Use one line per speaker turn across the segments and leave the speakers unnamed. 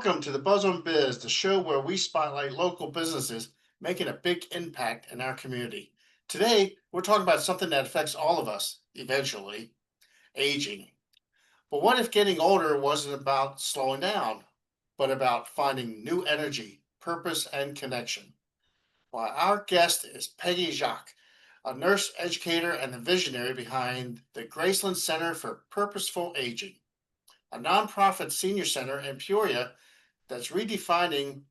Welcome to the Buzz on Biz, the show where we spotlight local businesses making a big impact in our community. Today, we're talking about something that affects all of us eventually, aging. But what if getting older wasn't about slowing down, but about finding new energy, purpose, and connection? Well, our guest is Peggy Jacques, a nurse educator and the visionary behind the Graceland Center for Purposeful Aging, a nonprofit senior center in Peoria that's redefining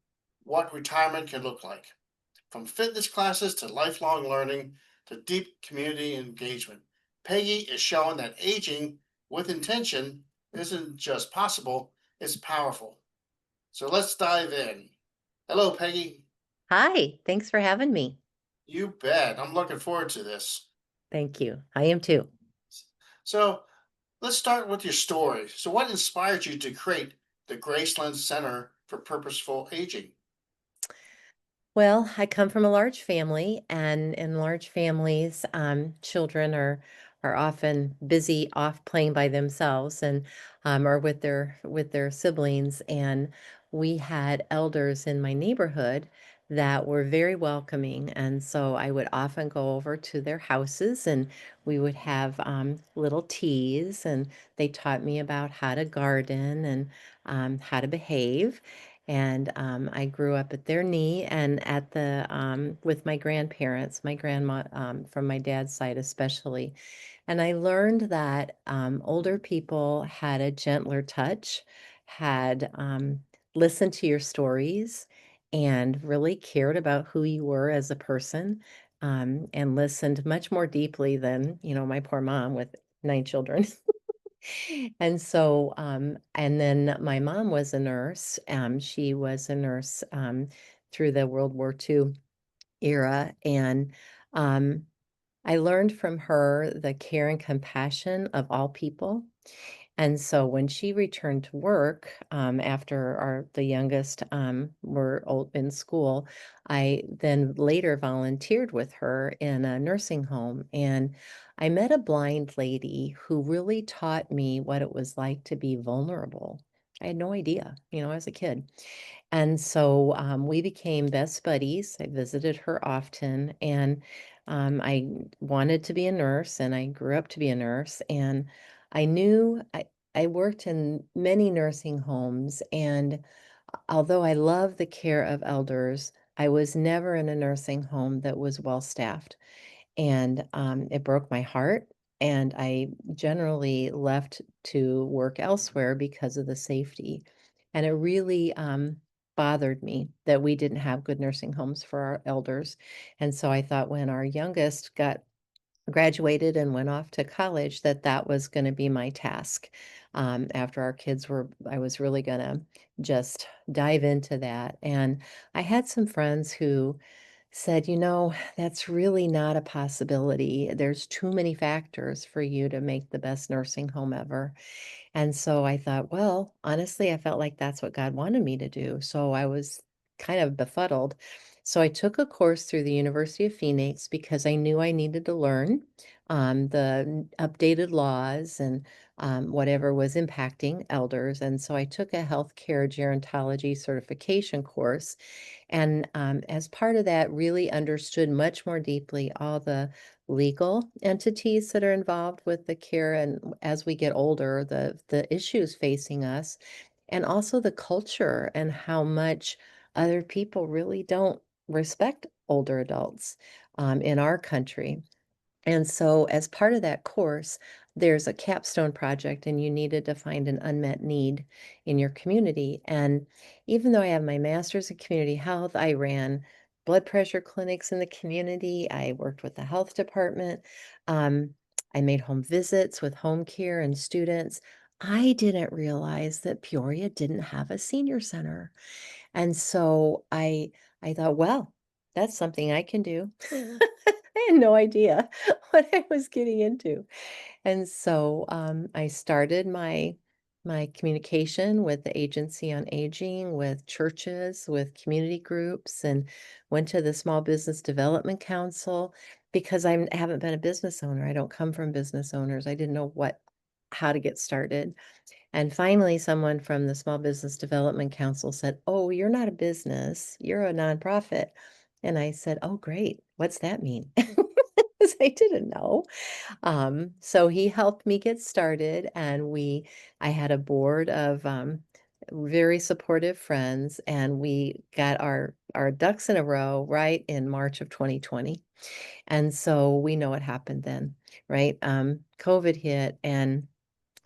what retirement can look like, from fitness classes to lifelong learning to deep community engagement. Peggy is showing that aging with intention isn't just possible, it's powerful. So let's dive in. Hello, Peggy.
Hi, thanks for having me.
You bet. I'm looking forward to this.
Thank you. I am too.
So let's start with your story. So, what inspired you to create the Graceland Center for Purposeful Aging?
Well, I come from a large family, and in large families, children are often busy off playing by themselves and or with their siblings. And we had elders in my neighborhood that were very welcoming, and so I would often go over to their houses, and we would have little teas, and they taught me about how to garden and how to behave. And I grew up at their knee and at the with my grandparents, my grandma from my dad's side especially. And I learned that older people had a gentler touch, had listened to your stories, and really cared about who you were as a person, and listened much more deeply than my poor mom with 9 children. And so, and then my mom was a nurse. She was a nurse through the World War II era. And um, I learned from her the care and compassion of all people. And so when she returned to work, after the youngest were old in school, I then later volunteered with her in a nursing home. And I met a blind lady who really taught me what it was like to be vulnerable. I had no idea, as a kid. And so we became best buddies. I visited her often, and I wanted to be a nurse, and I grew up to be a nurse. And I knew I worked in many nursing homes, and although I love the care of elders, I was never in a nursing home that was well staffed. And it broke my heart. And I generally left to work elsewhere because of the safety. And it really bothered me that we didn't have good nursing homes for our elders. And so I thought when our youngest got graduated and went off to college that that was going to be my task. After our kids were, I was really going to just dive into that. And I had some friends who said, that's really not a possibility. There's too many factors for you to make the best nursing home ever. And so I thought, well, honestly, I felt like that's what God wanted me to do. So I was kind of befuddled. So I took a course through the University of Phoenix because I knew I needed to learn updated laws and whatever was impacting elders. And so I took a healthcare gerontology certification course. And as part of that, really understood much more deeply all the legal entities that are involved with the care, and as we get older, the issues facing us, and also the culture and how much other people really don't respect older adults in our country. And so, as part of that course, there's a capstone project, and you needed to find an unmet need in your community. And even though I have my master's in community health, I ran blood pressure clinics in the community. I worked with the health department. Um, I made home visits with home care and students. I didn't realize that Peoria didn't have a senior center. And so I thought, well, that's something I can do. I had no idea what I was getting into. And so I started my communication with the Agency on Aging, with churches, with community groups, and went to the Small Business Development Council because I haven't been a business owner. I don't come from business owners. I didn't know what how to get started. And finally, someone from the Small Business Development Council said, "Oh, you're not a business, you're a nonprofit." And I said, "Oh, great. What's that mean?" 'Cause I didn't know. So he helped me get started, and I had a board of very supportive friends, and we got our ducks in a row right in March of 2020. And so we know what happened then, right? COVID hit, and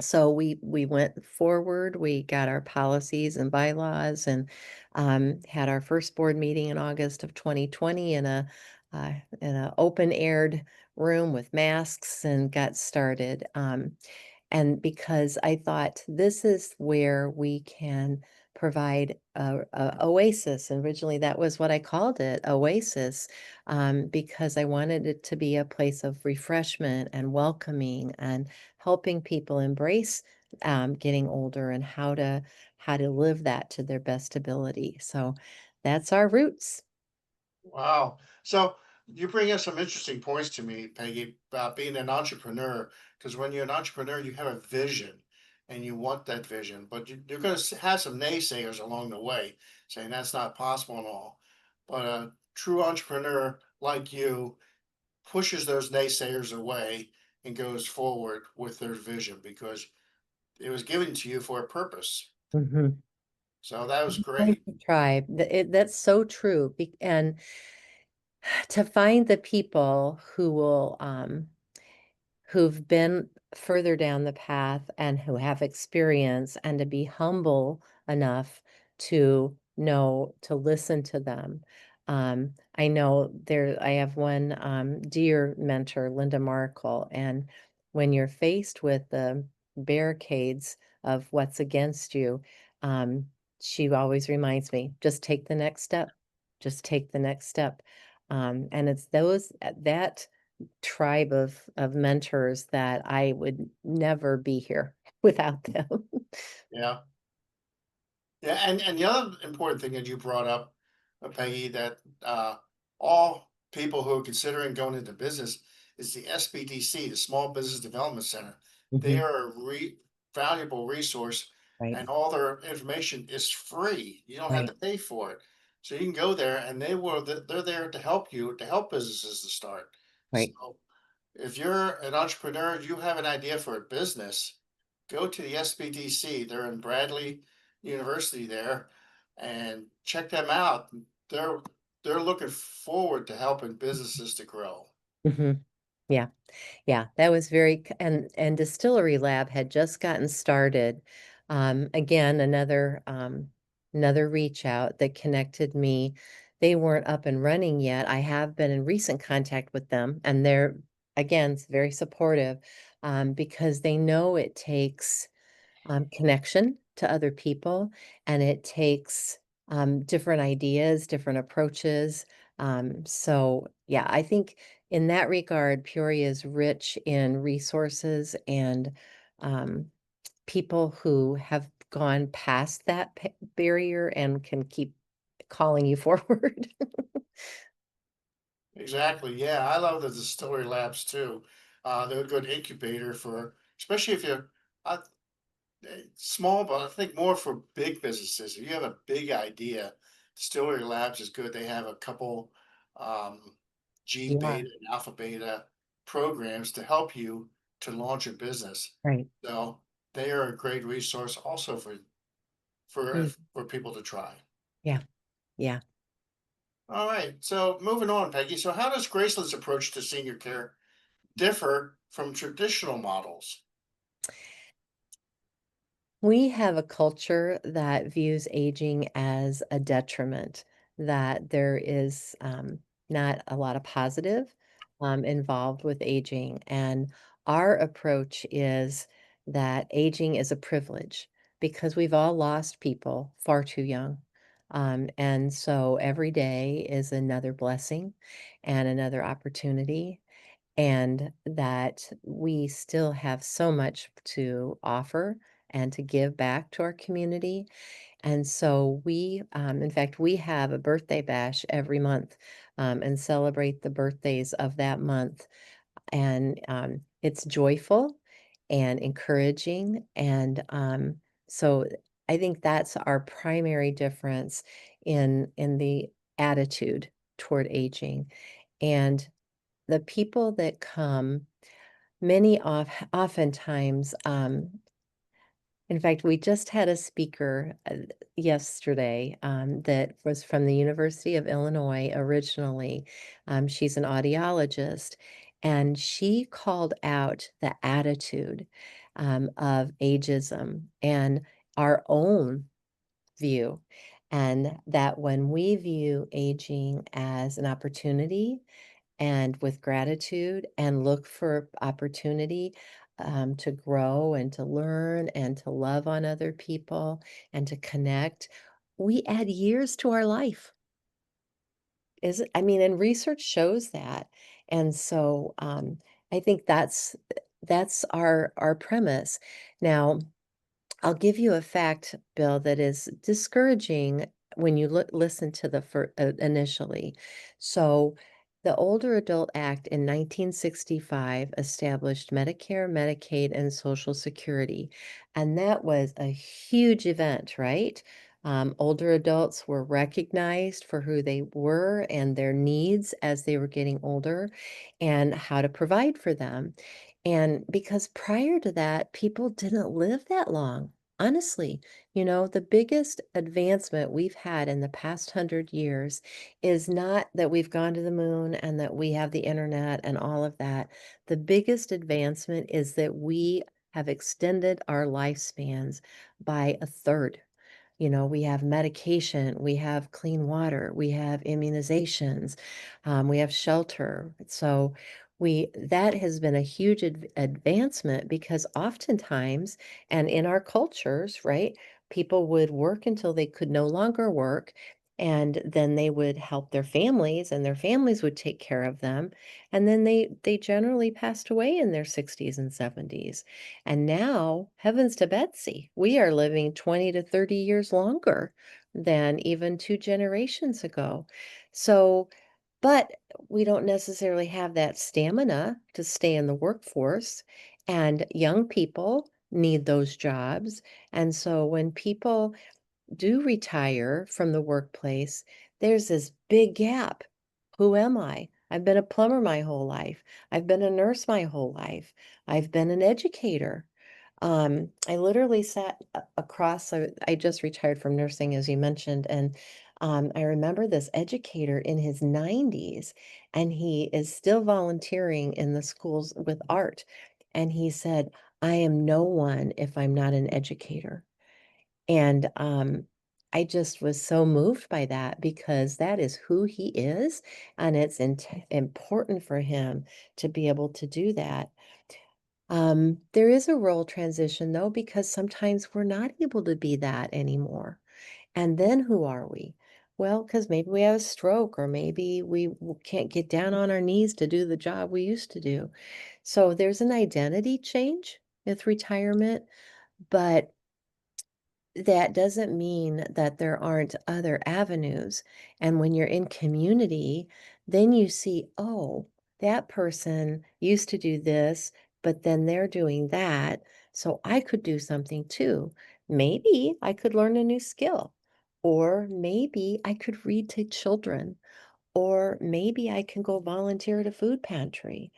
so we went forward. We got our policies and bylaws, and had our first board meeting in August of 2020 in a open aired room with masks, and got started. And because I thought this is where we can provide a oasis. And originally, that was what I called it, oasis, because I wanted it to be a place of refreshment and welcoming and helping people embrace getting older and how to live that to their best ability. So that's our roots.
Wow. So you bring up some interesting points to me, Peggy, about being an entrepreneur. Because when you're an entrepreneur, you have a vision and you want that vision, but you're going to have some naysayers along the way saying that's not possible and all. But a true entrepreneur like you pushes those naysayers away and goes forward with their vision because it was given to you for a purpose.
Mhm.
So that was
Find
great.
the tribe. That's so true. And to find the people who will who've been further down the path and who have experience, and to be humble enough to know to listen to them. I know I have one dear mentor, Linda Markle, and when you're faced with the barricades of what's against you, um, she always reminds me, just take the next step, just take the next step. And it's that tribe of mentors that I would never be here without them.
Yeah. Yeah, and the other important thing that you brought up, Peggy, that all people who are considering going into business is the SBDC, the Small Business Development Center. They
Mhm.
are a valuable resource,
Right,
and all their information is free. You don't have
right,
to pay for it, so you can go there, and they're there to help you to help businesses to start.
right.
So if you're an entrepreneur, you have an idea for a business, go to the SBDC. They're in Bradley University there and check them out. They're they're looking forward to helping businesses to grow.
Mhm. Yeah. Yeah, that was very and Distillery Lab had just gotten started. Again, another reach out that connected me. They weren't up and running yet. I have been in recent contact with them, and they're again very supportive, because they know it takes connection to other people, and it takes different ideas, different approaches. So, yeah, I think in that regard, Peoria is rich in resources and um, people who have gone past that barrier and can keep calling you forward.
Exactly. Yeah, I love the distillery labs too. They're a good incubator for, especially if you're uh, small, but I think more for big businesses. If you have a big idea, Distillery Labs is good. They have a couple G
Yeah,
beta and alpha beta programs to help you to launch a business.
right.
So they are a great resource also
Mm,
for people to try.
yeah, yeah.
All right. So moving on, Peggy. So how does Graceland's approach to senior care differ from traditional models?
We have a culture that views aging as a detriment, that there is not a lot of positive involved with aging. And our approach is that aging is a privilege because we've all lost people far too young. And so every day is another blessing and another opportunity, and that we still have so much to offer and to give back to our community. And so in fact, we have a birthday bash every month, and celebrate the birthdays of that month. And it's joyful. and encouraging. And so I think that's our primary difference in the attitude toward aging. And the people that come, oftentimes, in fact, we just had a speaker yesterday that was from the University of Illinois originally. She's an audiologist, and she called out the attitude of ageism and our own view. And that when we view aging as an opportunity and with gratitude and look for opportunity to grow and to learn and to love on other people and to connect, we add years to our life. Is it? I mean, and research shows that. And so I think that's our premise. Now, I'll give you a fact, Bill, that is discouraging when you listen to initially. So, the Older Adult Act in 1965 established Medicare, Medicaid, and Social Security. And that was a huge event, right? Older adults were recognized for who they were and their needs as they were getting older and how to provide for them. And because prior to that, people didn't live that long. Honestly, the biggest advancement we've had in the past 100 years is not that we've gone to the moon and that we have the internet and all of that. The biggest advancement is that we have extended our lifespans by a third. We have medication, we have clean water, we have immunizations, we have shelter. So that has been a huge advancement because oftentimes, and in our cultures, right, people would work until they could no longer work. And then they would help their families, and their families would take care of them. And then they generally passed away in their 60s and 70s. And now, heavens to Betsy, we are living 20 to 30 years longer than even 2 generations ago. So, but we don't necessarily have that stamina to stay in the workforce, and young people need those jobs. And so when people do retire from the workplace, there's this big gap. Who am I? I've been a plumber my whole life. I've been a nurse my whole life. I've been an educator. I literally sat across, I just retired from nursing, as you mentioned, and I remember this educator in his 90s, and he is still volunteering in the schools with art. And he said, I am no one if I'm not an educator. And, I just was so moved by that because that is who he is, and it's important for him to be able to do that. There is a role transition though, because sometimes we're not able to be that anymore. And then who are we? Well, because maybe we have a stroke or maybe we can't get down on our knees to do the job we used to do. So there's an identity change with retirement, but that doesn't mean that there aren't other avenues. And when you're in community, then you see, oh, that person used to do this, but then they're doing that. So I could do something too. Maybe I could learn a new skill, or maybe I could read to children, or maybe I can go volunteer at a food pantry.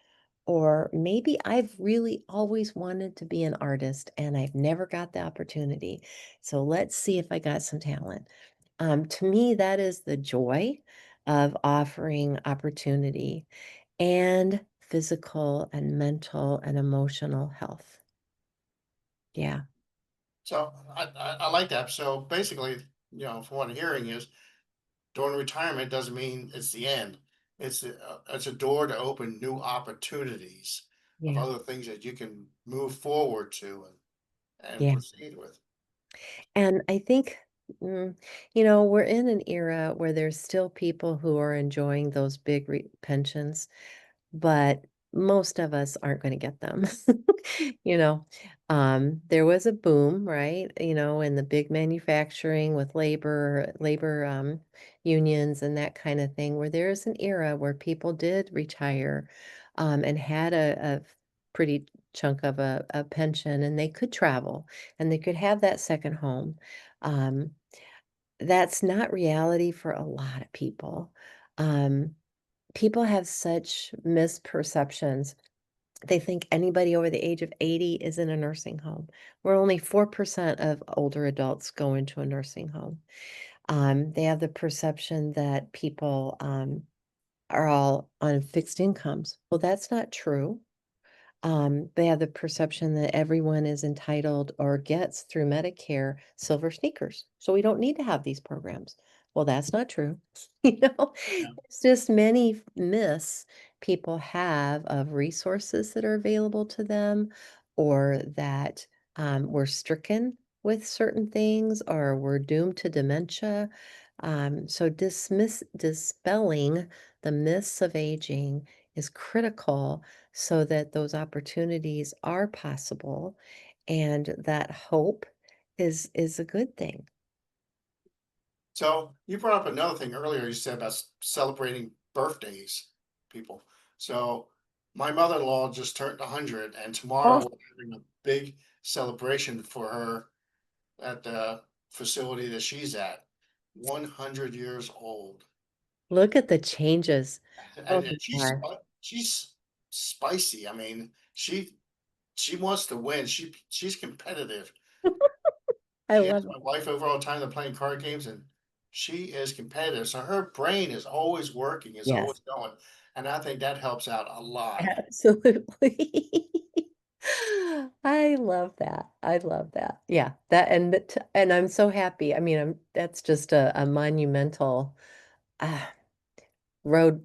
Or maybe I've really always wanted to be an artist and I've never got the opportunity. So let's see if I got some talent. To me, that is the joy of offering opportunity and physical and mental and emotional health. Yeah,
So I like that. So basically, from what I'm hearing is during retirement doesn't mean it's the end. It's a door to open new opportunities of
yeah,
other things that you can move forward to and
yeah.
proceed with.
And I think, mm, we're in an era where there's still people who are enjoying those big pensions. But most of us aren't gonna get them. You know? There was a boom, right? In the big manufacturing with labor unions and that kinda thing, where there's an era where people did retire, and had a pretty chunk of a pension, and they could travel, and they could have that second home. Um, that's not reality for a lot of people. Um, People have such misperceptions. They think anybody over the age of 80 is in a nursing home, where only 4% of older adults go into a nursing home. They have the perception that people are all on fixed incomes. Well, that's not true. They have the perception that everyone is entitled or gets through Medicare silver sneakers. So we don't need to have these programs. Well, that's not true. You know,
Yeah.
it's just many myths people have of resources that are available to them, or that we're stricken with certain things, or we're doomed to dementia. So dispelling the myths of aging is critical so that those opportunities are possible, and that hope is a good thing.
So you brought up another thing earlier. You said about celebrating birthdays, people. So my mother-in-law just turned 100, and tomorrow
Oh,
we're having a big celebration for her at the facility that she's at. 100 years old,
look at the changes. Oh
and
my gosh.
she's spicy. I mean, she wants to win. She's competitive.
I
She has
love it.
my wife over all the time. They're playing card games, and she is competitive. So her brain is always working, is
Yes,
always going, and I think that helps out a lot.
absolutely. I love that. I love that. Yeah, that and I'm so happy. I mean, that's just a monumental uh, road.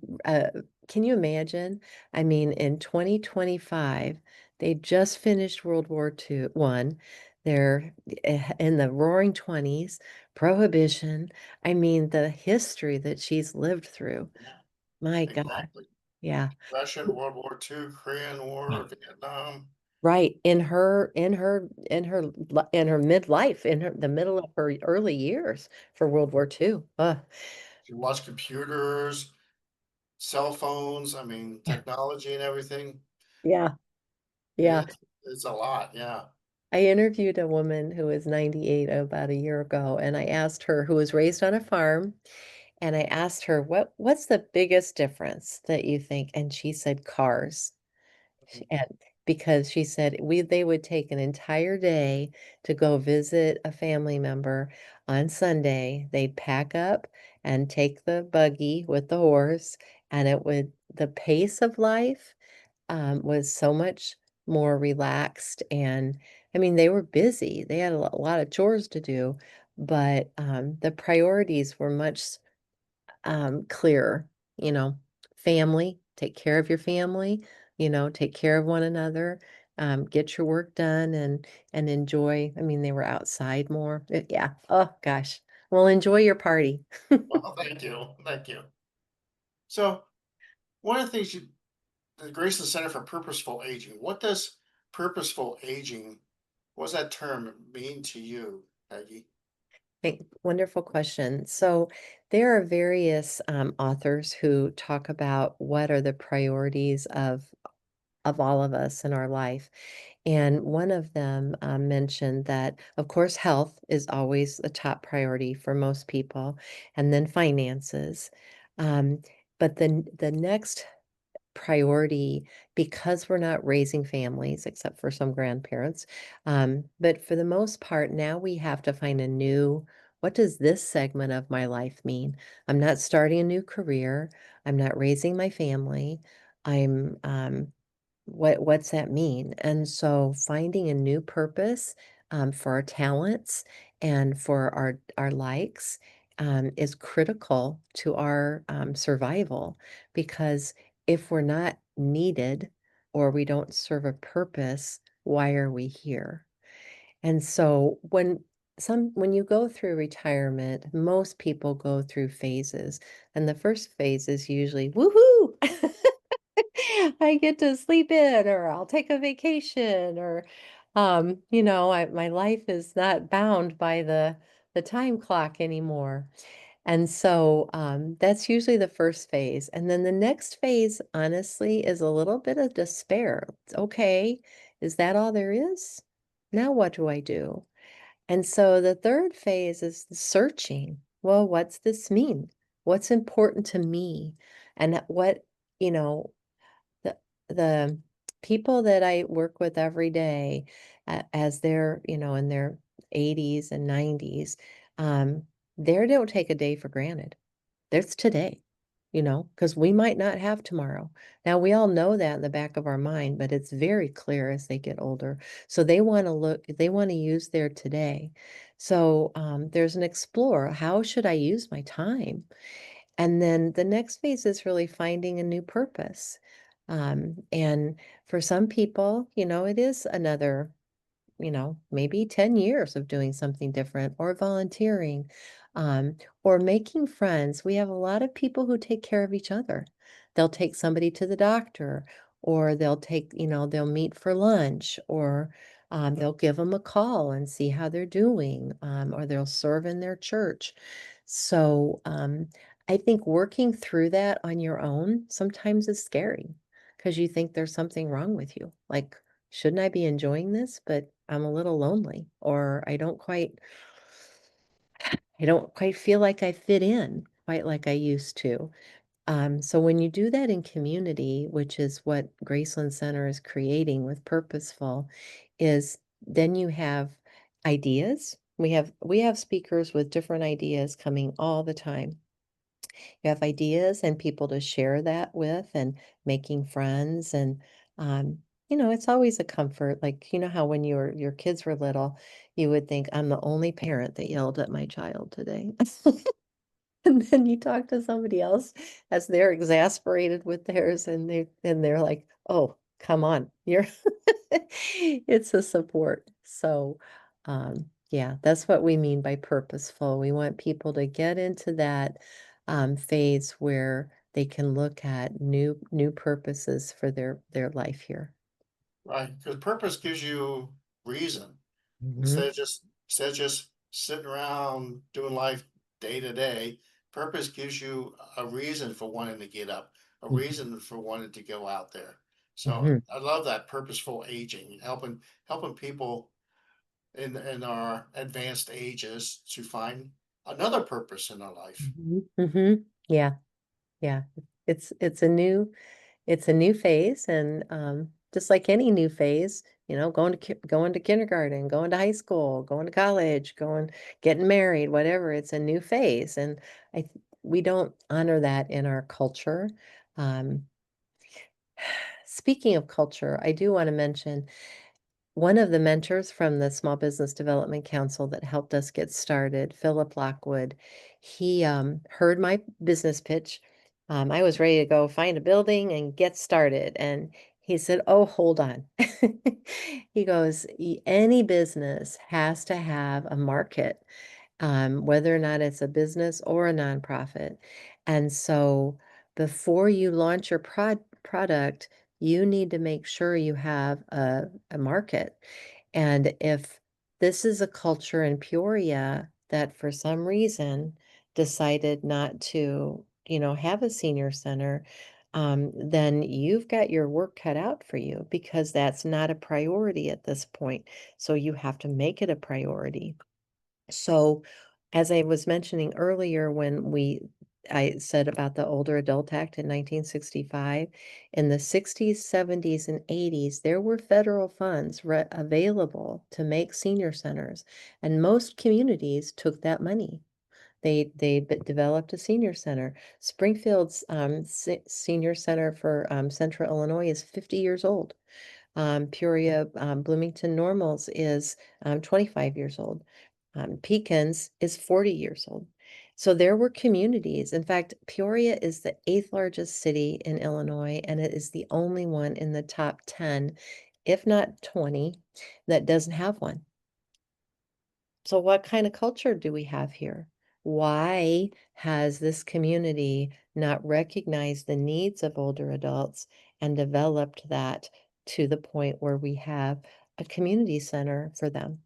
Can you imagine? I mean, in 2025, they just finished World War II, One. They're in the Roaring '20s, Prohibition. I mean, the history that she's lived through.
Yeah,
My God.
exactly.
Yeah.
Russian, World War II, Korean War, Vietnam.
Right. In her midlife, in the middle of her early years for World War II.
She watched computers, cell phones. I mean, technology and everything.
Yeah. Yeah.
It's a lot. Yeah.
I interviewed a woman who was 98 about a year ago, and I asked her, who was raised on a farm, and I asked her, what's the biggest difference that you think? And she said cars. And because she said they would take an entire day to go visit a family member on Sunday. They'd pack up and take the buggy with the horse, and the pace of life was so much more relaxed. And I mean, they were busy. They had a lot of chores to do, but the priorities were much clearer, you know, family, take care of your family, take care of one another, get your work done, and enjoy. I mean, they were outside more. Yeah. Oh gosh. Well, enjoy your party.
Well, thank you. Thank you. So, one of the things the Graceland Center for Purposeful Aging, what does purposeful aging, what does that term mean to you, Peggy?
Wonderful question. So there are various authors who talk about what are the priorities of all of us in our life. And one of them mentioned that, of course, health is always a top priority for most people, and then finances. Um, but the next priority, because we're not raising families except for some grandparents, but for the most part, now we have to find a new, what does this segment of my life mean? I'm not starting a new career. I'm not raising my family. I'm what's that mean? And so finding a new purpose for our talents and for our likes is critical to our survival, because if we're not needed or we don't serve a purpose, why are we here? And so when you go through retirement, most people go through phases. And the first phase is usually woohoo. I get to sleep in, or I'll take a vacation, or my life is not bound by the time clock anymore. And so that's usually the first phase. And then the next phase, honestly, is a little bit of despair. It's, okay, is that all there is? Now what do I do? And so the third phase is the searching. Well, what's this mean? What's important to me? And what, you know, the the people that I work with every day, as they're, in their 80s and 90s, um, they don't take a day for granted. There's today, because we might not have tomorrow. Now, we all know that in the back of our mind, but it's very clear as they get older. So they want to use their today. So there's an explore. How should I use my time? And then the next phase is really finding a new purpose. And for some people, it is another, maybe 10 years of doing something different or volunteering, or making friends. We have a lot of people who take care of each other. They'll take somebody to the doctor, or they'll meet for lunch, or they'll give them a call and see how they're doing, or they'll serve in their church. So I think working through that on your own sometimes is scary because you think there's something wrong with you. Like, shouldn't I be enjoying this? But I'm a little lonely, or I don't quite feel like I fit in quite like I used to. So when you do that in community, which is what Graceland Center is creating with Purposeful, is then you have ideas. We have speakers with different ideas coming all the time. You have ideas and people to share that with, and making friends. And it's always a comfort. Like, how when your kids were little, you would think, I'm the only parent that yelled at my child today. And then you talk to somebody else as they're exasperated with theirs, and they're like, "Oh, come on. You're." It's a support. So, yeah, that's what we mean by purposeful. We want people to get into that phase where they can look at new purposes for their life here.
Right, because purpose gives you reason.
Mhm.
Instead of just sitting around doing life day to day, purpose gives you a reason for wanting to get up, a
Mhm.
reason for wanting to go out there. So
Mhm.
I love that purposeful aging, helping people in our advanced ages to find another purpose in their life.
Mhm. Mhm. Yeah. Yeah. It's a new phase, and just like any new phase, going to kindergarten, going to high school, going to college, getting married, whatever, it's a new phase. And we don't honor that in our culture. Um, Speaking of culture, I do want to mention one of the mentors from the Small Business Development Council that helped us get started, Philip Lockwood. He heard my business pitch. I was ready to go find a building and get started. And he said, "Oh, hold on." He goes, Any business has to have a market, whether or not it's a business or a nonprofit. And so before you launch your product, you need to make sure you have a market. And if this is a culture in Peoria that for some reason decided not to, have a senior center, then you've got your work cut out for you because that's not a priority at this point. So you have to make it a priority. So, as I was mentioning earlier, I said about the Older Adult Act in 1965, in the 60s, 70s, and 80s, there were federal funds available to make senior centers, and most communities took that money. They developed a senior center. Springfield's senior center for Central Illinois is 50 years old. Peoria, Bloomington Normals is 25 years old. Pecans is 40 years old. So there were communities. In fact, Peoria is the eighth largest city in Illinois, and it is the only one in the top 10, if not 20, that doesn't have one. So, what kind of culture do we have here? Why has this community not recognized the needs of older adults and developed that to the point where we have a community center for them?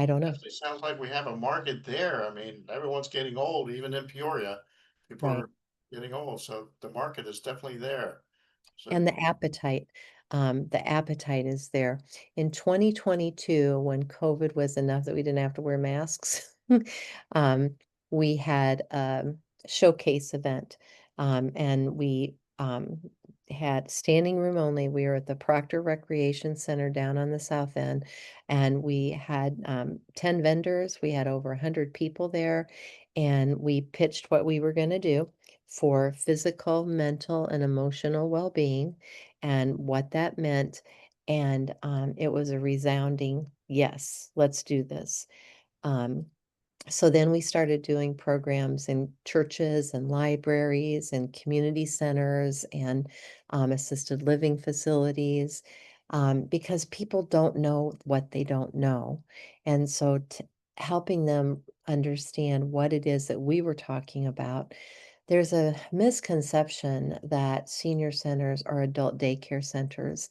I don't know.
Definitely sounds like we have a market there. I mean, everyone's getting old, even in Peoria. People
Right.
are getting old, so the market is definitely there. So,
And the appetite is there. In 2022, when COVID was enough that we didn't have to wear masks, um, we had a showcase event, and we had standing room only. We were at the Proctor Recreation Center down on the south end, and we had 10 vendors. We had over 100 people there, and we pitched what we were going to do for physical, mental, and emotional well-being and what that meant. And it was a resounding yes, let's do this. Um, so then we started doing programs in churches and libraries and community centers and assisted living facilities, because people don't know what they don't know. And so helping them understand what it is that we were talking about. There's a misconception that senior centers are adult daycare centers,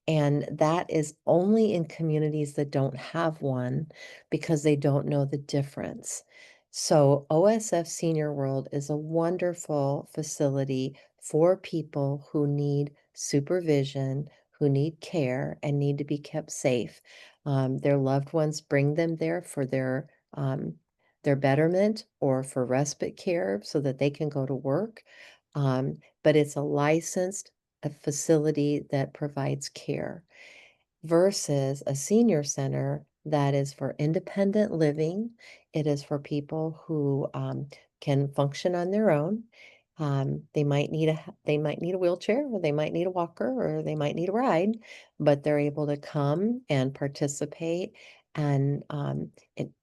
and that is only in communities that don't have one because they don't know the difference. So, OSF Senior World is a wonderful facility for people who need supervision, who need care, and need to be kept safe. Their loved ones bring them there for their betterment or for respite care so that they can go to work. But it's a licensed a facility that provides care versus a senior center that is for independent living. It is for people who can function on their own. They might need a wheelchair, or they might need a walker, or they might need a ride, but they're able to come and participate and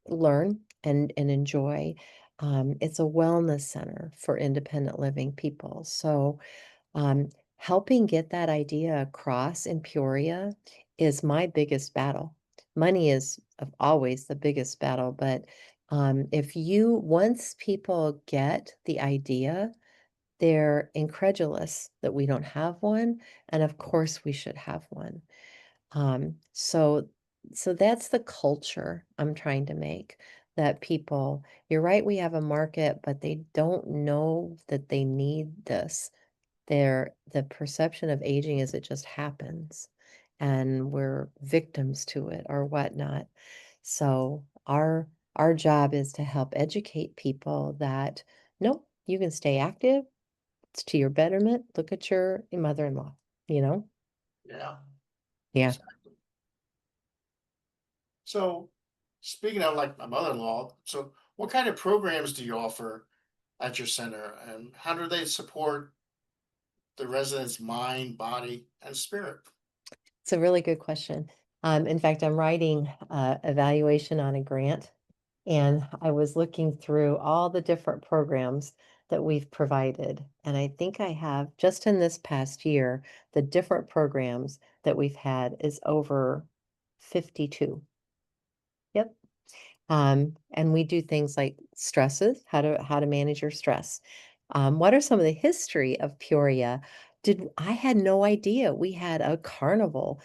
learn and enjoy. It's a wellness center for independent living people. So um, helping get that idea across in Peoria is my biggest battle. Money is always the biggest battle, but if you once people get the idea, they're incredulous that we don't have one, and of course we should have one. Um, so so that's the culture I'm trying to make. That people, you're right, we have a market, but they don't know that they need this. The perception of aging is it just happens, and we're victims to it or whatnot. So our job is to help educate people that, nope, you can stay active. It's to your betterment. Look at your mother-in-law, you know?
yeah,
Yeah.
exactly. So, speaking of like my mother-in-law, so what kind of programs do you offer at your center, and how do they support the residents' mind, body, and spirit?
It's a really good question. In fact, I'm writing evaluation on a grant, and I was looking through all the different programs that we've provided. And I think I have, just in this past year, the different programs that we've had is over 52. Yep. And we do things like stresses, how to manage your stress. What are some of the history of Peoria? I had no idea we had a carnival,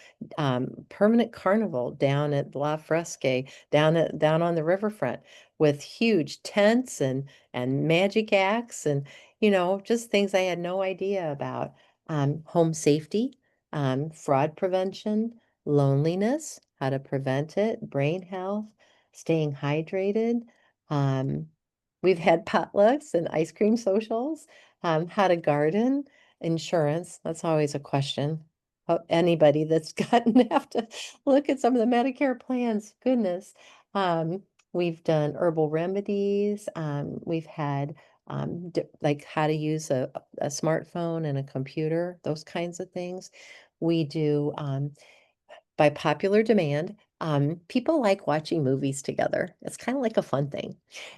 permanent carnival down at La Fresca, down on the riverfront with huge tents and magic acts and just things I had no idea about. Home safety, fraud prevention, loneliness, how to prevent it, brain health, staying hydrated. Um, we've had potlucks and ice cream socials, how to garden, insurance. That's always a question. Anybody that's gotten have to look at some of the Medicare plans. Goodness. Um, we've done herbal remedies. We've had like how to use a smartphone and a computer, those kinds of things. We do by popular demand. People like watching movies together. It's kind of like a fun thing.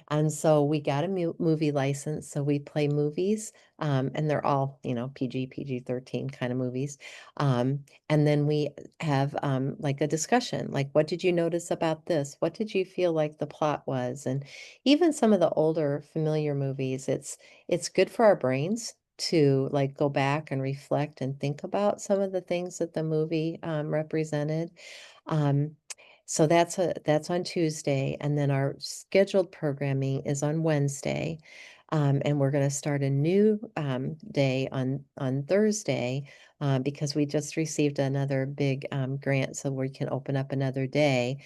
And so we got a movie license. So we play movies, and they're all, PG 13 kind of movies. And then we have like a discussion, like, what did you notice about this? What did you feel like the plot was? And even some of the older familiar movies, it's good for our brains to like go back and reflect and think about some of the things that the movie represented. Um, So that's on Tuesday, and then our scheduled programming is on Wednesday, and we're gonna start a new, day on Thursday, because we just received another big, grant, so we can open up another day,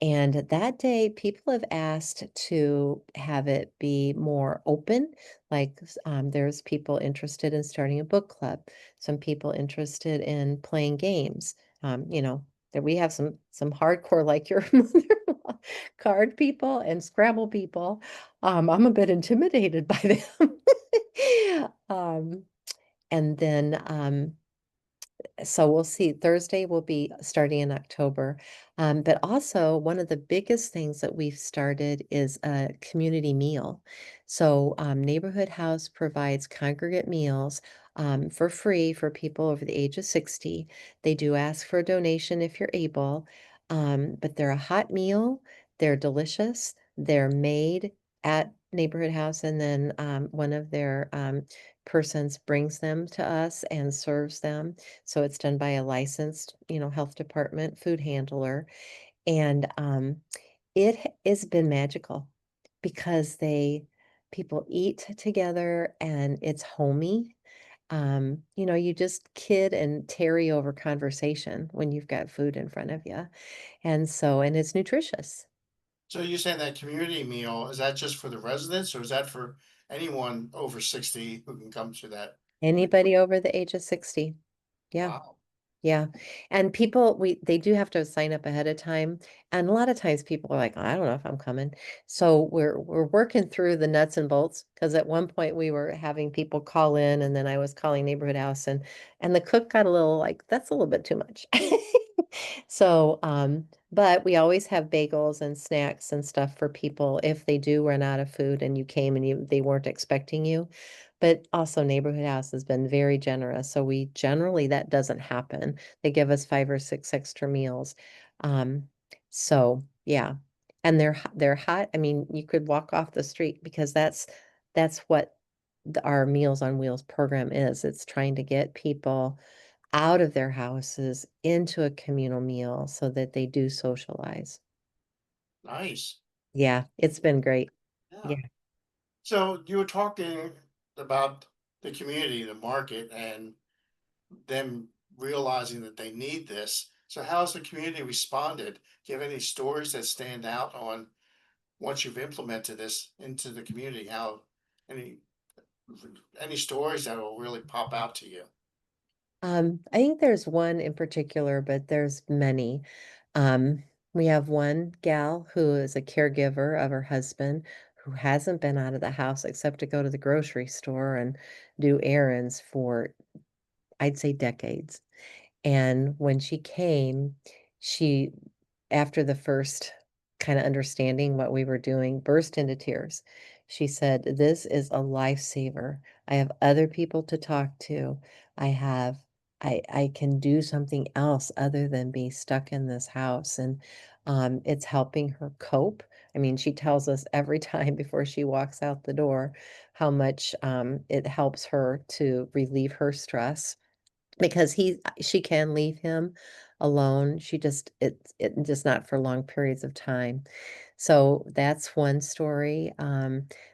and that day, people have asked to have it be more open, like, there's people interested in starting a book club, some people interested in playing games, that we have some hardcore, like your mother-in-law, card people and Scrabble people. I'm a bit intimidated by them. Um, and then, so we'll see. Thursday will be starting in October. But also, one of the biggest things that we've started is a community meal. So, Neighborhood House provides congregate meals for free for people over the age of 60. They do ask for a donation if you're able, but they're a hot meal, they're delicious, they're made at Neighborhood House, and then one of their persons brings them to us and serves them, so it's done by a licensed, health department food handler, and, has been magical because they people eat together and it's homey. You just kid and tarry over conversation when you've got food in front of you, and it's nutritious.
So you're saying that community meal, is that just for the residents or is that for anyone over 60 who can come to that?
Anybody over the age of 60. Yeah.
Wow.
Yeah, and people they do have to sign up ahead of time, and a lot of times people are like, "I don't know if I'm coming." So we're working through the nuts and bolts because at one point we were having people call in, and then I was calling Neighborhood House, and the cook got a little like, "That's a little bit too much." So, but we always have bagels and snacks and stuff for people if they do run out of food and you came and they weren't expecting you. But also Neighborhood House has been very generous, so we generally that doesn't happen. They give us 5 or 6 extra meals. Um, so, yeah, and they're hot. I mean, you could walk off the street because that's what our Meals on Wheels program is. It's trying to get people out of their houses into a communal meal so that they do socialize.
Nice.
Yeah, it's been great.
Yeah.
Yeah.
So you were talking about the community, the market, and them realizing that they need this. So how's the community responded? Do you have any stories that stand out on once you've implemented this into the community? How any any stories that will really pop out to you?
I think there's one in particular, but there's many. Um, we have one gal who is a caregiver of her husband who hasn't been out of the house except to go to the grocery store and do errands for, I'd say, decades. And when she came, she, after the first kinda understanding what we were doing, burst into tears. She said, "This is a lifesaver. I have other people to talk to. I have I can do something else other than be stuck in this house," and, it's helping her cope. I mean, she tells us every time before she walks out the door how much, it helps her to relieve her stress. Because she can leave him alone, she just it just not for long periods of time. So, that's one story.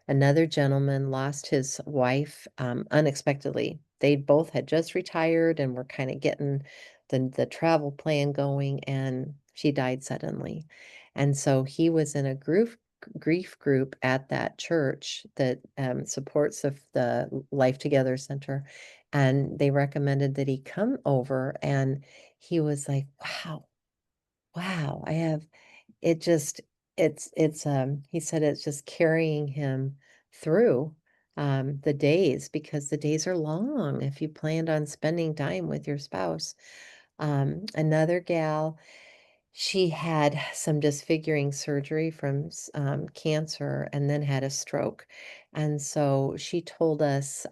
Another gentleman lost his wife, unexpectedly. They both had just retired and were kinda getting the travel plan going, and she died suddenly. And so he was in a grief group at that church that, supports the Life Together Center, and they recommended that he come over, and he was like, "Wow, wow, I have" it just he said it's just carrying him through, the days because the days are long if you planned on spending time with your spouse. Another gal, she had some disfiguring surgery from cancer and then had a stroke. And so she told us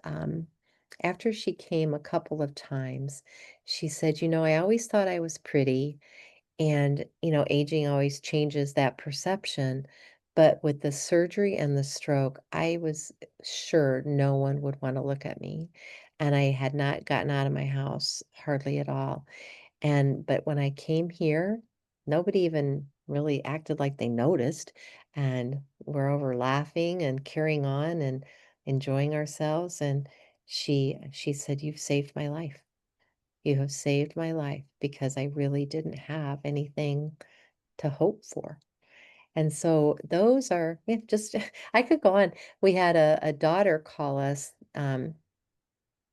after she came a couple of times, she said, I always thought I was pretty. And, aging always changes that perception. But with the surgery and the stroke, I was sure no one would want to look at me. And I had not gotten out of my house hardly at all. But when I came here, nobody even really acted like they noticed, and we're over laughing and carrying on and enjoying ourselves, and she said, "You've saved my life. You have saved my life because I really didn't have anything to hope for." And so those are, yeah, just I could go on. We had a daughter call us,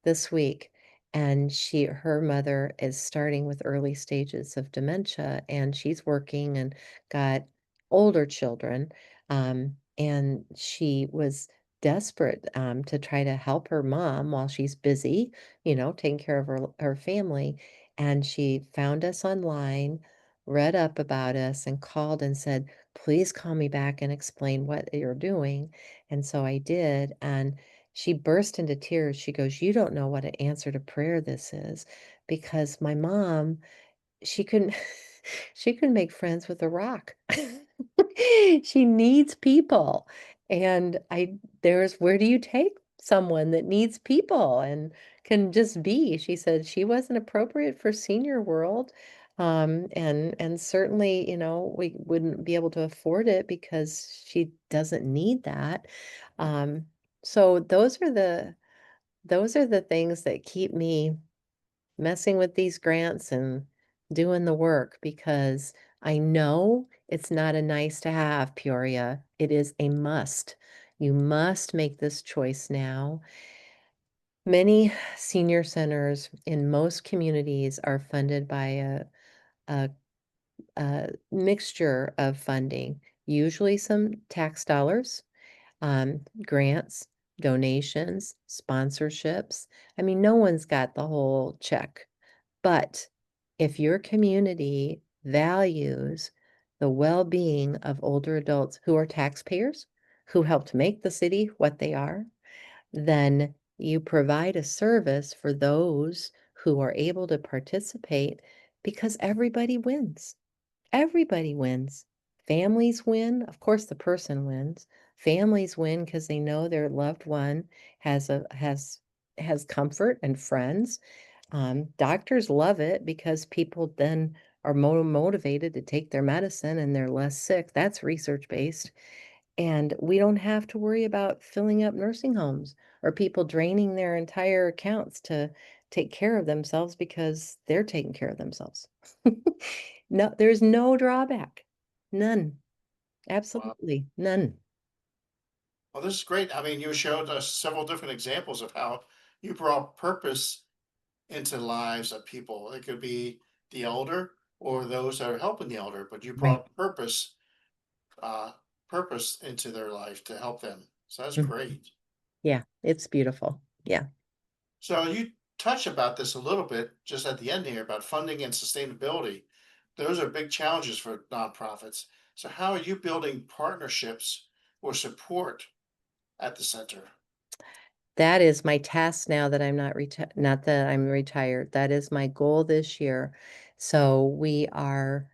this week, and her mother is starting with early stages of dementia, and she's working and got older children, and she was desperate, to try to help her mom while she's busy, taking care of her family, and she found us online, read up about us, and called and said, "Please call me back and explain what you're doing." And so I did, and she burst into tears. She goes, "You don't know what an answer to prayer this is, because my mom, she couldn't she couldn't make friends with a rock." She needs people, and I there's where do you take someone that needs people and can just be? She said she wasn't appropriate for senior world, and certainly, we wouldn't be able to afford it because she doesn't need that. Um, so those are the things that keep me messing with these grants and doing the work, because I know it's not a nice to have, Peoria. It is a must. You must make this choice now. Many senior centers in most communities are funded by a, a mixture of funding, usually some tax dollars, grants, donations, sponsorships. I mean, no one's got the whole check. But if your community values the well-being of older adults who are taxpayers, who helped make the city what they are, then you provide a service for those who are able to participate, because everybody wins. Everybody wins. Families win, of course, the person wins. Families win because they know their loved one has comfort and friends. Doctors love it because people then are motivated to take their medicine and they're less sick. That's research based. And we don't have to worry about filling up nursing homes or people draining their entire accounts to take care of themselves because they're taking care of themselves. No, there's no drawback. None.
Wow.
Absolutely none.
Well, this is great. I mean, you showed us several different examples of how you brought purpose into the lives of people. It could be the elder or those that are helping the elder, but you
Right.
brought uh, purpose into their life to help them. So that's
Mhm.
great.
Yeah, it's beautiful. Yeah.
So you touched about this a little bit just at the end here about funding and sustainability. Those are big challenges for nonprofits. So how are you building partnerships or support at the center?
That is my task now that I'm not that I'm retired. That is my goal this year. So we are,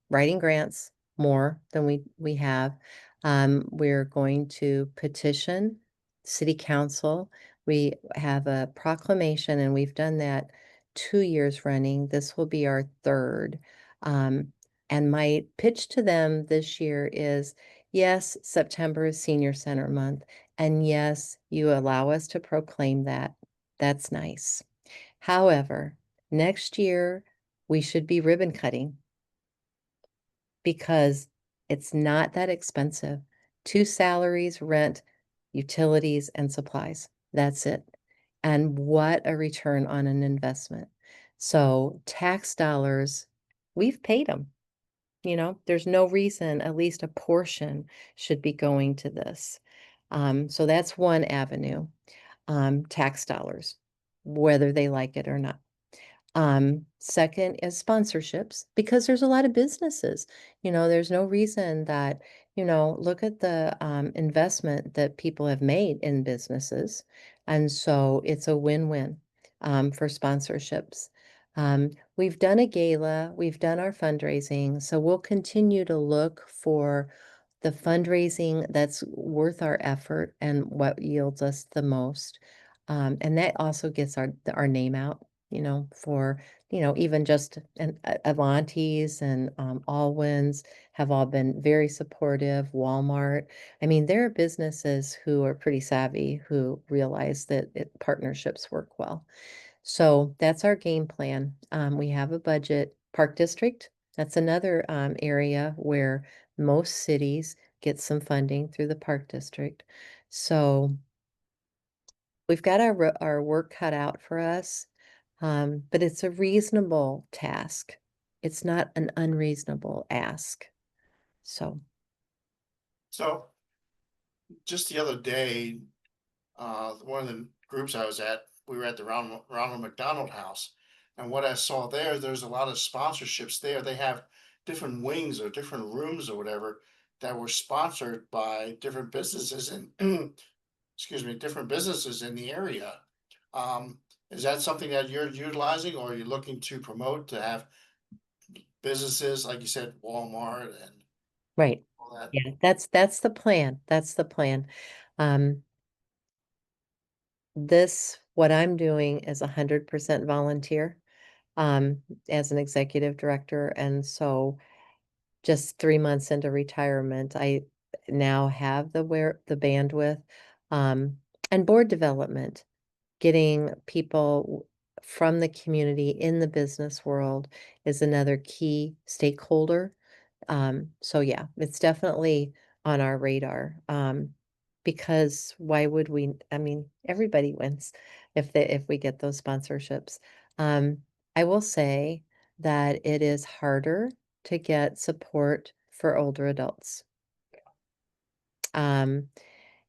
writing grants more than we have. We're going to petition city council. We have a proclamation, and we've done that 2 years running. This will be our 3rd. Um, and my pitch to them this year is, yes, September is Senior Center Month. And yes, you allow us to proclaim that. That's nice. However, next year we should be ribbon cutting, because it's not that expensive. 2 salaries, rent, utilities, and supplies. That's it. And what a return on an investment. So tax dollars, we've paid them. There's no reason at least a portion should be going to this. So that's one avenue, tax dollars, whether they like it or not. Second is sponsorships, because there's a lot of businesses. There's no reason that, look at the investment that people have made in businesses. And so it's a win-win for sponsorships. We've done a gala, we've done our fundraising, so we'll continue to look for the fundraising that's worth our effort and what yields us the most. And that also gets our name out. for, even just Avantis and Allwins have all been very supportive. Walmart. I mean, there are businesses who are pretty savvy who realize that partnerships work well. So that's our game plan. We have a budget. Park District, that's another area where most cities get some funding through the Park District. So we've got our work cut out for us, but it's a reasonable task. It's not an unreasonable ask. So,
So just the other day, one of the groups I was at, we were at the Ronald McDonald House. And what I saw there, there's a lot of sponsorships there. They have different wings or different rooms or whatever that were sponsored by different businesses and excuse me, different businesses in the area. Um, is that something that you're utilizing or are you looking to promote to have businesses, like you said, Walmart and
right.
all that?
Yeah, that's the plan. That's the plan. Um, what I'm doing is 100% volunteer, as an executive director. And so just 3 months into retirement, I now have the bandwidth, um, and board development, getting people from the community in the business world is another key stakeholder. So yeah, it's definitely on our radar. Because why would we? I mean, everybody wins if we get those sponsorships. Um, I will say that it is harder to get support for older adults. Um,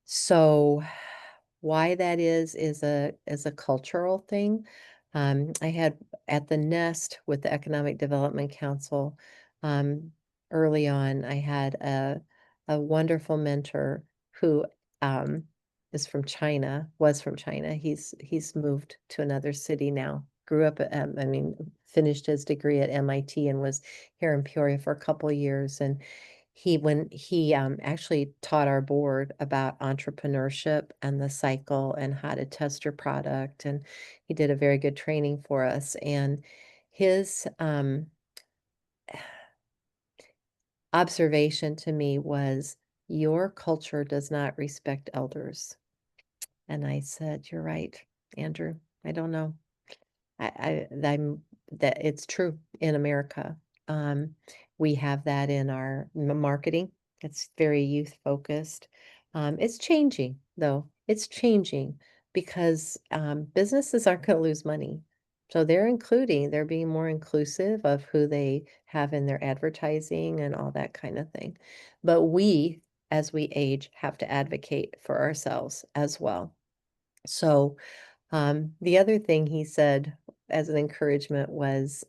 so why that is a cultural thing. I had at the Nest with the Economic Development Council, um, early on, I had a wonderful mentor who um, is from China, was from China. He's moved to another city now. Grew up, I mean, finished his degree at MIT and was here in Peoria for a couple of years. And when he actually taught our board about entrepreneurship and the cycle and how to test your product, and he did a very good training for us. And his observation to me was, "Your culture does not respect elders." And I said, "You're right, Andrew. I don't know. I'm that it's true in America. Um, we have that in our marketing. It's very youth focused. It's changing though. It's changing because businesses aren't going to lose money. So they're being more inclusive of who they have in their advertising and all that kind of thing. But we, as we age, have to advocate for ourselves as well. So the other thing he said as an encouragement was,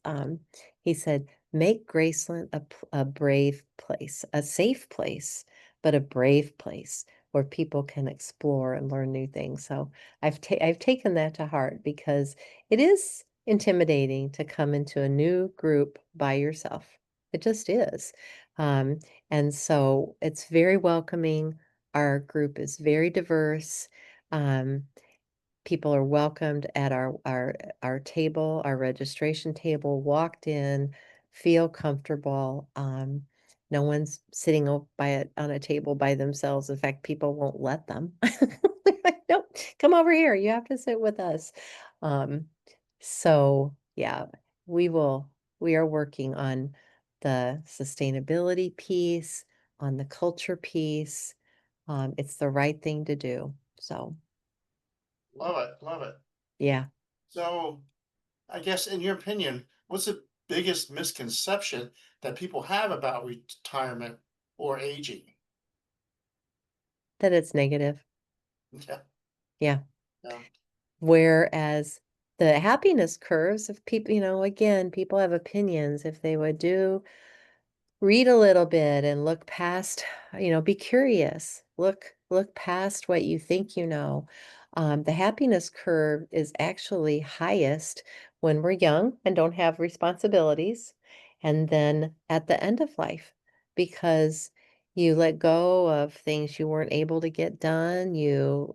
he said, make Graceland a brave place, a safe place, but a brave place where people can explore and learn new things. So I've taken that to heart because it is intimidating to come into a new group by yourself. It just is. Um, and so it's very welcoming. Our group is very diverse. Um, People are welcomed at our table, our registration table, walked in, feel comfortable. No one's sitting on a table by themselves. In fact, people won't let them. Nope, come over here. You have to sit with us. Um, so yeah, we will, we are working on the sustainability piece, on the culture piece. It's the right thing to do. So
Love it, love it.
yeah.
So I guess in your opinion, what's the biggest misconception that people have about retirement or aging?
That it's negative.
Yeah,
Yeah.
yeah.
Whereas the happiness curves of people, again, people have opinions. If they would read a little bit and look past, be curious. Look past what you think you know. The happiness curve is actually highest when we're young and don't have responsibilities, and then at the end of life, because you let go of things you weren't able to get done. You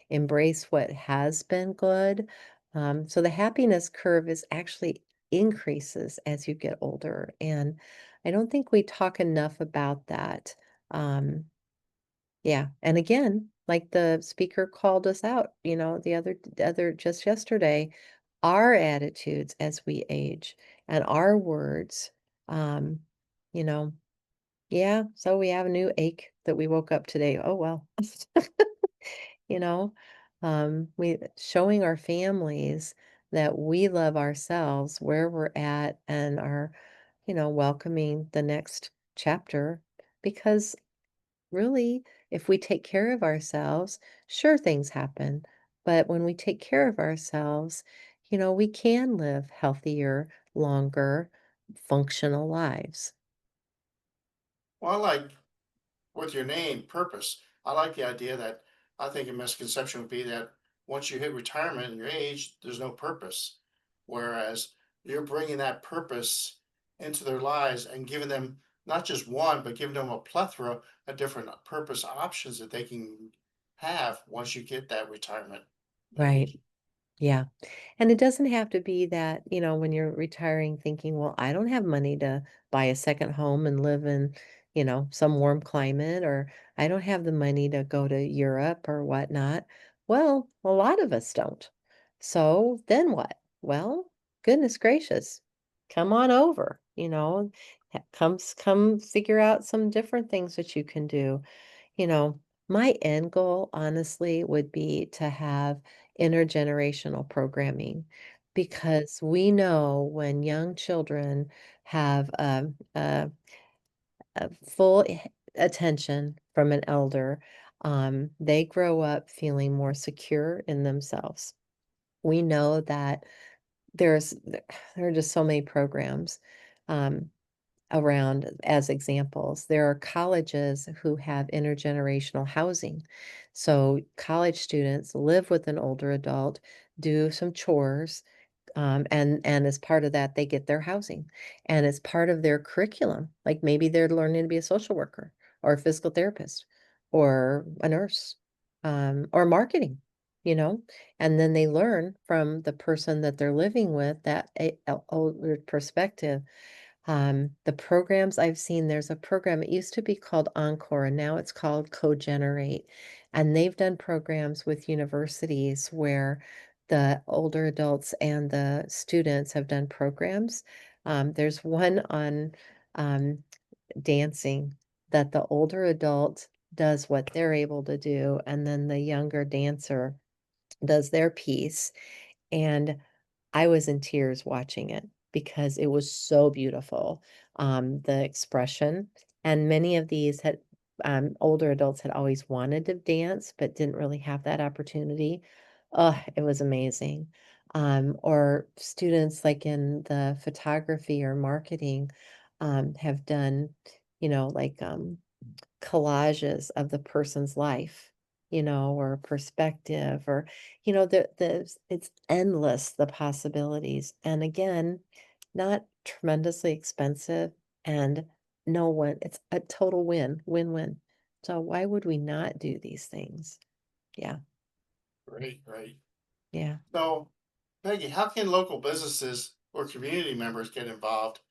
embrace what has been good. So the happiness curve is actually increases as you get older, and I don't think we talk enough about that. Um, yeah, and again, like the speaker called us out, the other just yesterday, our attitudes as we age and our words, um, you know, yeah, so we have a new ache that we woke up today. Oh well. You know, we showing our families that we love ourselves where we're at and are, welcoming the next chapter because really, if we take care of ourselves, sure, things happen. But when we take care of ourselves, we can live healthier, longer, functional lives.
Well, I like with your name, purpose. I like the idea that I think a misconception would be that once you hit retirement and your age, there's no purpose. Whereas you're bringing that purpose into their lives and giving them not just one, but giving them a plethora of different purpose options that they can have once you get that retirement age.
Right. Yeah. And it doesn't have to be that, when you're retiring thinking, well, I don't have money to buy a second home and live in, some warm climate, or I don't have the money to go to Europe or whatnot. Well, a lot of us don't. So then what? Well, goodness gracious, come on over, come figure out some different things that you can do. You know, my end goal, honestly, would be to have intergenerational programming because we know when young children have a full attention from an elder, they grow up feeling more secure in themselves. We know that there are just so many programs. Um, Around as examples. There are colleges who have intergenerational housing. So college students live with an older adult, do some chores, and as part of that, they get their housing. And it's part of their curriculum. Like maybe they're learning to be a social worker or a physical therapist or a nurse or marketing, you know? And then they learn from the person that they're living with that older perspective. The programs I've seen, there's a program, it used to be called Encore, and now it's called Cogenerate. And they've done programs with universities where the older adults and the students have done programs. There's one on um, dancing that the older adult does what they're able to do, and then the younger dancer does their piece. And I was in tears watching it because it was so beautiful, the expression, and many of these had older adults had always wanted to dance, but didn't really have that opportunity. Oh, it was amazing. Or students like in the photography or marketing, have done, like, collages of the person's life, or perspective or, it's endless, the possibilities. And again, not tremendously expensive and no one, it's a total win-win. So why would we not do these things? Yeah.
Great, great.
Yeah.
So, Peggy, how can local businesses or community members get involved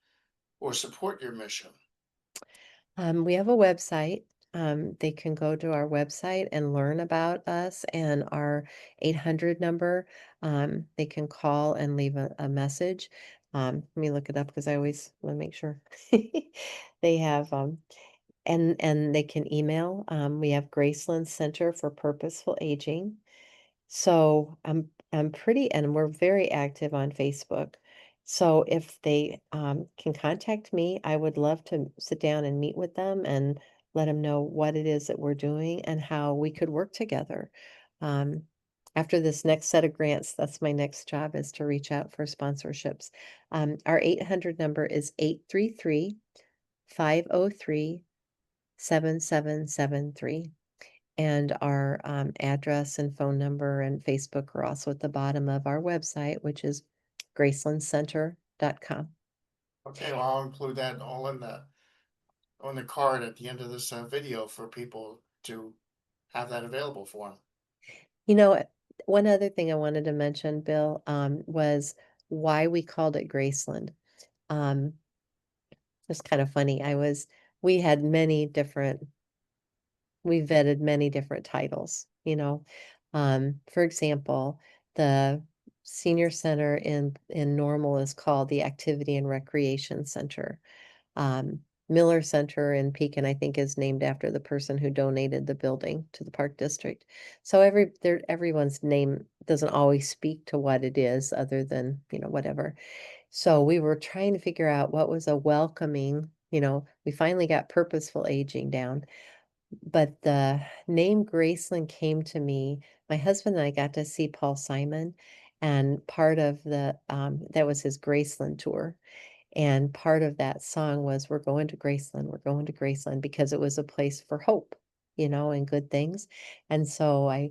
or support your mission?
We have a website. They can go to our website and learn about us and our 800 number. They can call and leave a message. Let me look it up because I always want to make sure they have, and they can email. We have Graceland Center for Purposeful Aging. So I'm pretty and we're very active on Facebook. So if they can contact me, I would love to sit down and meet with them and let them know what it is that we're doing and how we could work together. Um, After this next set of grants, that's my next job is to reach out for sponsorships. Our 800 number is 833-503-7773. And our address and phone number and Facebook are also at the bottom of our website, which is gracelandcenter.com.
Okay, well, I'll include that all in the on the card at the end of this video for people to have that available for them.
You know, one other thing I wanted to mention, Bill, was why we called it Graceland. Um, it's kind of funny. We had many different we vetted many different titles, you know. For example, the senior center in Normal is called the Activity and Recreation Center. Um, Miller Center in Pekin, I think, is named after the person who donated the building to the park district. So everyone's name doesn't always speak to what it is, other than, whatever. So we were trying to figure out what was a welcoming, we finally got Purposeful Aging down. But the name Graceland came to me. My husband and I got to see Paul Simon, and part of that was his Graceland tour. And part of that song was, "We're going to Graceland, we're going to Graceland," because it was a place for hope, and good things. And so I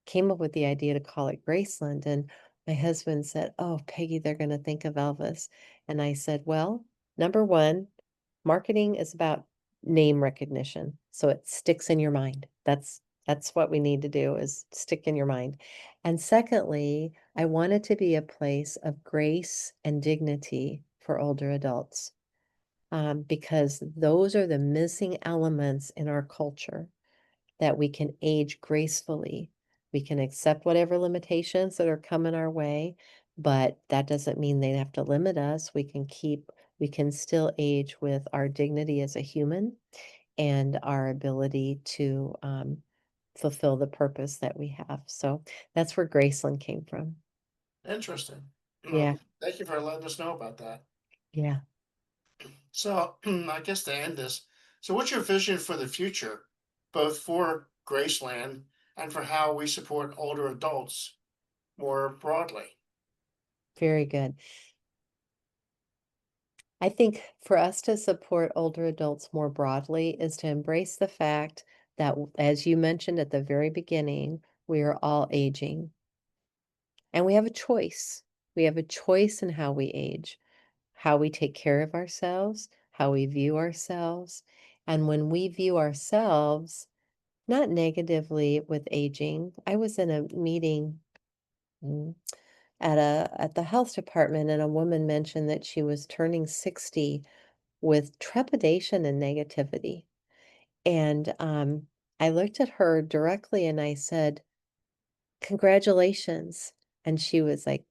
came up with the idea to call it Graceland. And my husband said, "Oh, Peggy, they're going to think of Elvis." And I said, "Well, number one, marketing is about name recognition, so it sticks in your mind. That's what we need to do, is stick in your mind. And secondly, I want it to be a place of grace and dignity for older adults, because those are the missing elements in our culture, that we can age gracefully. We can accept whatever limitations that are coming our way, but that doesn't mean they have to limit us. We can still age with our dignity as a human, and our ability to fulfill the purpose that we have." So that's where Graceland came from.
Interesting.
Yeah,
Thank you for letting us know about that.
yeah.
So, I guess to end this, so what's your vision for the future, both for Graceland and for how we support older adults more broadly?
Very good. I think for us to support older adults more broadly is to embrace the fact that, as you mentioned at the very beginning, we are all aging, and we have a choice. We have a choice in how we age, how we take care of ourselves, how we view ourselves. And when we view ourselves, not negatively with aging. I was in a meeting, mm, at the health department, and a woman mentioned that she was turning 60 with trepidation and negativity. And I looked at her directly and I said, "Congratulations." And she was like,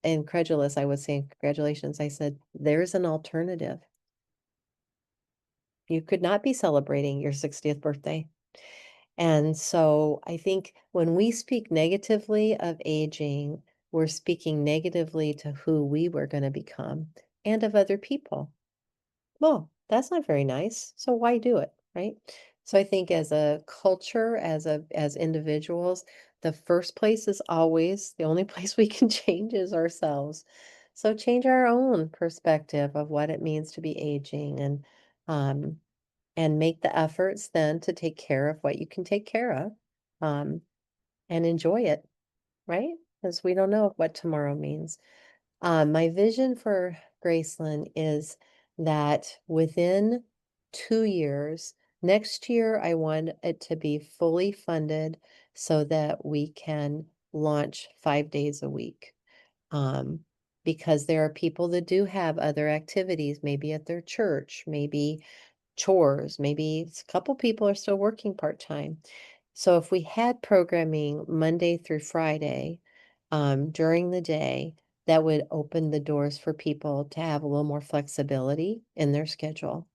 incredulous. I was saying, "Congratulations." I said, "There's an alternative. You could not be celebrating your 60th birthday." And so I think when we speak negatively of aging, we're speaking negatively to who we were going to become, and of other people. Well, that's not very nice. So why do it, right? So I think as a culture, as individuals, the first place is always the only place we can change is ourselves. So change our own perspective of what it means to be aging, um and make the efforts then to take care of what you can take care of, um, and enjoy it, right? Because we don't know what tomorrow means. My vision for Graceland is that within 2 years, next year, I want it to be fully funded so that we can launch 5 days a week. Um, because there are people that do have other activities, maybe at their church, maybe chores, maybe a couple people are still working part-time. So if we had programming Monday through Friday, during the day, that would open the doors for people to have a little more flexibility in their schedule.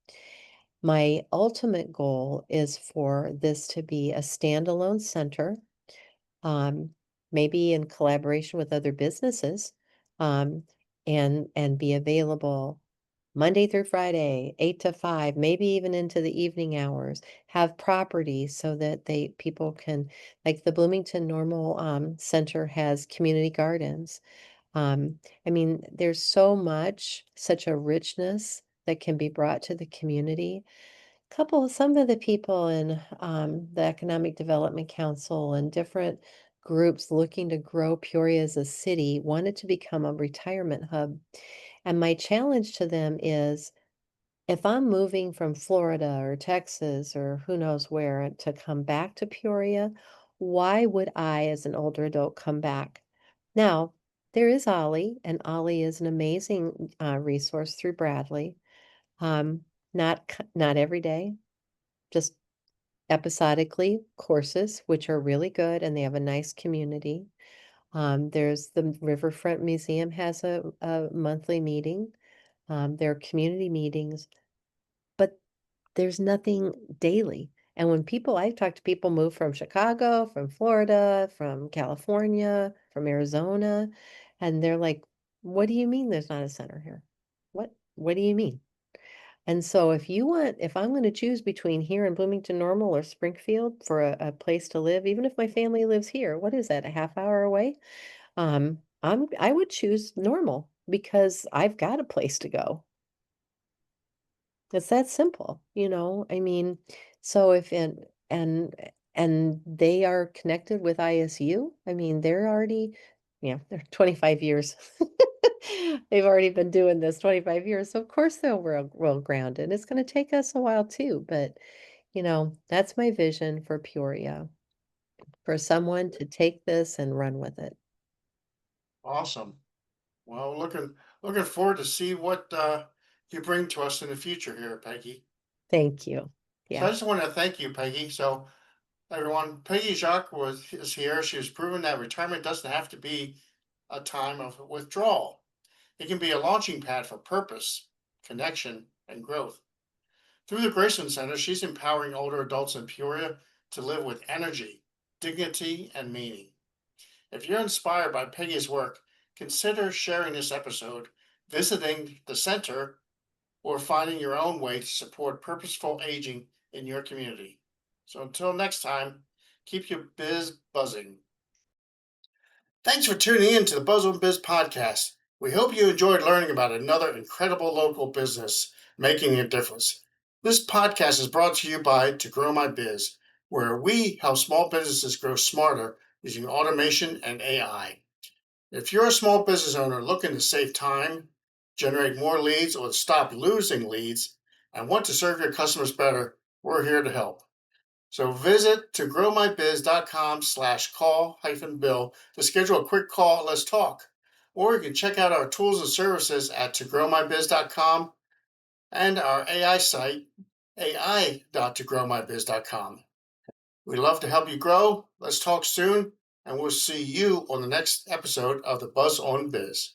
My ultimate goal is for this to be a standalone center, um, maybe in collaboration with other businesses, um, and be available Monday through Friday, 8 to 5, maybe even into the evening hours. Have property so that people can, like the Bloomington Normal Center has community gardens. I mean, there's such a richness that can be brought to the community. Some of the people in the Economic Development Council and different groups looking to grow Peoria as a city wanted to become a retirement hub. And my challenge to them is, if I'm moving from Florida or Texas or who knows where to come back to Peoria, why would I, as an older adult, come back? Now, there is Ollie, and Ollie is an amazing resource through Bradley. Um, not every day, just episodically courses, which are really good, and they have a nice community. There's the Riverfront Museum has a monthly meeting. There are community meetings, but there's nothing daily. And when I've talked to people move from Chicago, from Florida, from California, from Arizona, and they're like, what do you mean there's not a center here? What do you mean? And so if I'm going to choose between here and Bloomington Normal or Springfield for a place to live, even if my family lives here, what is that, a half hour away? I would choose Normal because I've got a place to go. It's that simple. I mean, so if and they are connected with ISU. I mean, they're 25 years. They've already been doing this 25 years. So of course they're well grounded. It's going to take us a while too, but that's my vision for Peoria, for someone to take this and run with it.
Awesome. Well, looking forward to see what you bring to us in the future here, Peggy.
Thank you.
So I
Yeah.
just want to thank you, Peggy. So everyone, Peggy Jacques is here. She has proven that retirement doesn't have to be a time of withdrawal. It can be a launching pad for purpose, connection, and growth. Through the Graceland Center, she's empowering older adults in Peoria to live with energy, dignity, and meaning. If you're inspired by Peggy's work, consider sharing this episode, visiting the center, or finding your own way to support purposeful aging in your community. So until next time, keep your biz buzzing. Thanks for tuning in to the Buzz on Biz podcast. We hope you enjoyed learning about another incredible local business making a difference. This podcast is brought to you by To Grow My Biz, where we help small businesses grow smarter using automation and AI. If you're a small business owner looking to save time, generate more leads, or stop losing leads, and want to serve your customers better, we're here to help. So visit togrowmybiz.com/call-bill to schedule a quick call. Let's talk. Or you can check out our tools and services at togrowmybiz.com and our AI site, ai.togrowmybiz.com. We'd love to help you grow. Let's talk soon, and we'll see you on the next episode of the Buzz on Biz.